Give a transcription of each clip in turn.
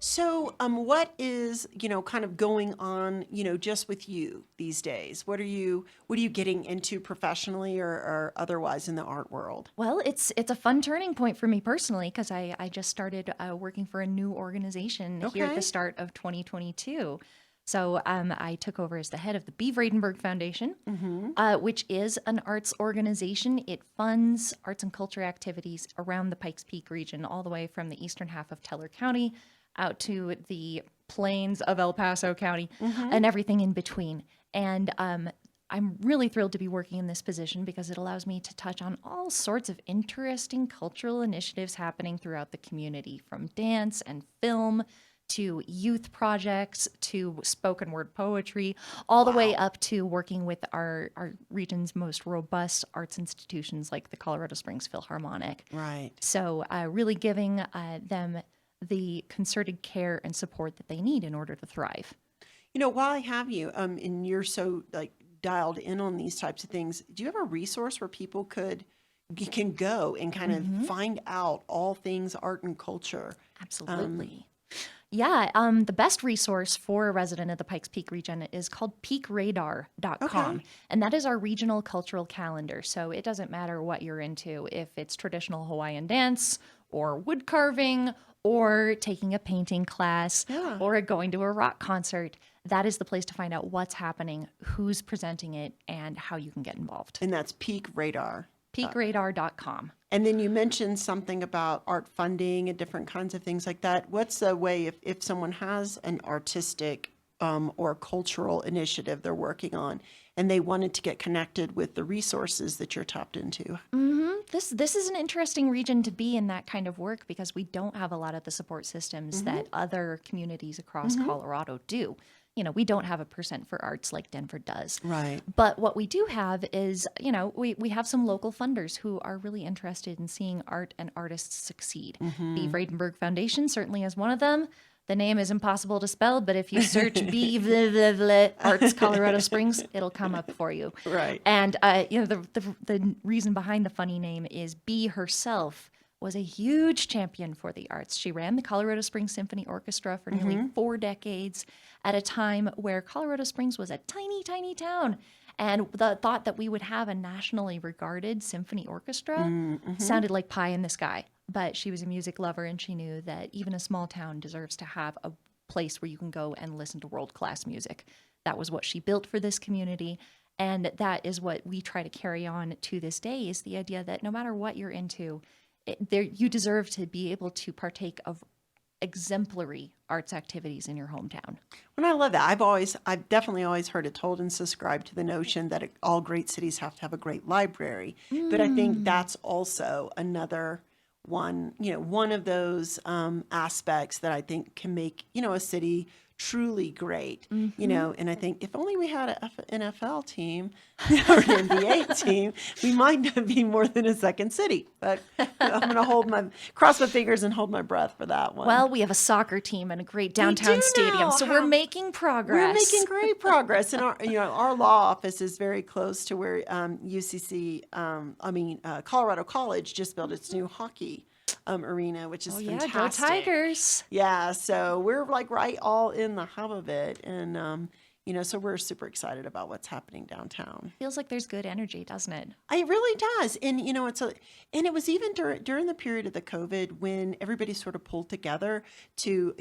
So, what is, kind of going on, just with you these days? What are you getting into professionally or otherwise in the art world? Well, it's a fun turning point for me personally because I just started working for a new organization here at the Okay. start of 2022. So I took over as the head of the Beevradenburg Foundation, Mm-hmm. which is an arts organization. It funds arts and culture activities around the Pikes Peak region, all the way from the eastern half of Teller County out to the plains of El Paso County Mm-hmm. and everything in between. And I'm really thrilled to be working in this position because it allows me to touch on all sorts of interesting cultural initiatives happening throughout the community, from dance and film to youth projects to spoken word poetry, all the way Wow. up to working with our region's most robust arts institutions like the Colorado Springs Philharmonic. Right. So, really giving them the concerted care and support that they need in order to thrive. While I have you, and you're so like dialed in on these types of things, do you have a resource where people can go and kind of Mhm. find out all things art and culture? Um, Absolutely. Yeah, the best resource for a resident of the Pikes Peak region is called peakradar.com. okay. And that is our regional cultural calendar. So it doesn't matter what you're into, if it's traditional Hawaiian dance or wood carving or taking a painting class Yeah. or going to a rock concert. That is the place to find out what's happening, who's presenting it, and how you can get involved. And that's Peak Radar. Peakradar.com. And then you mentioned something about art funding and different kinds of things like that. What's the way if someone has an artistic or cultural initiative they're working on and they wanted to get connected with the resources that you're tapped into? This is an interesting region to be in that kind of work because we don't have a lot of the support systems Mm-hmm. that other communities across Mm-hmm. Colorado do. We don't have a percent for arts like Denver does. Right. But what we do have is, we have some local funders who are really interested in seeing art and artists succeed. The Mm-hmm. Vradenburg Foundation certainly is one of them. The name is impossible to spell, but if you search Arts Colorado Springs, it'll come up for you. Right. And the reason behind the funny name is Bee herself was a huge champion for the arts. She ran the Colorado Springs Symphony Orchestra for nearly Mm-hmm. 4 decades at a time where Colorado Springs was a tiny, tiny town. And the thought that we would have a nationally regarded symphony orchestra Mm-hmm. sounded like pie in the sky. But she was a music lover and she knew that even a small town deserves to have a place where you can go and listen to world-class music. That was what she built for this community. And that is what we try to carry on to this day, is the idea that no matter what you're into, you deserve to be able to partake of exemplary arts activities in your hometown. And I love that. I've definitely always heard it told and subscribed to the notion that all great cities have to have a great library. But I think Mm. that's also another one of those aspects that I think can make, a city truly great. Mm-hmm. And I think if only we had an NFL team or an NBA team, we might not be more than a second city. But I'm going to cross my fingers and hold my breath for that one. Well, we have a soccer team and a great We downtown do stadium, now so we're have making we're making progress. great progress, and our law office is very close to where UCC, Colorado College just built its new hockey arena, which is Oh yeah, go fantastic. Tigers. Yeah, so we're like right all in the hub of it, and so we're super excited about what's happening downtown. Feels like there's good energy, doesn't it? It really does, and and it was even during the period of the COVID when everybody sort of pulled together to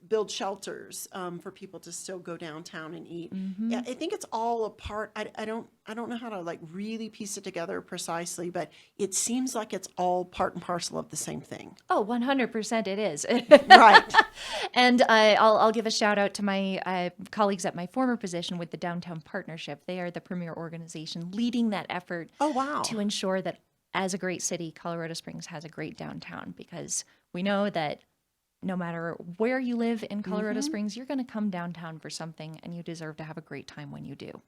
build shelters for people to still go downtown and eat. Mm-hmm. Yeah, I think it's all a part. I don't know how to like really piece it together precisely, but it seems like it's all part and parcel of the same thing. Oh, 100% it is. Right. And I'll give a shout out to my colleagues at my former position with the Downtown Partnership. They are the premier organization leading that effort Oh wow. to ensure that as a great city, Colorado Springs has a great downtown, because we know that no matter where you live in Colorado Mm-hmm. Springs, you're going to come downtown for something and you deserve to have a great time when you do.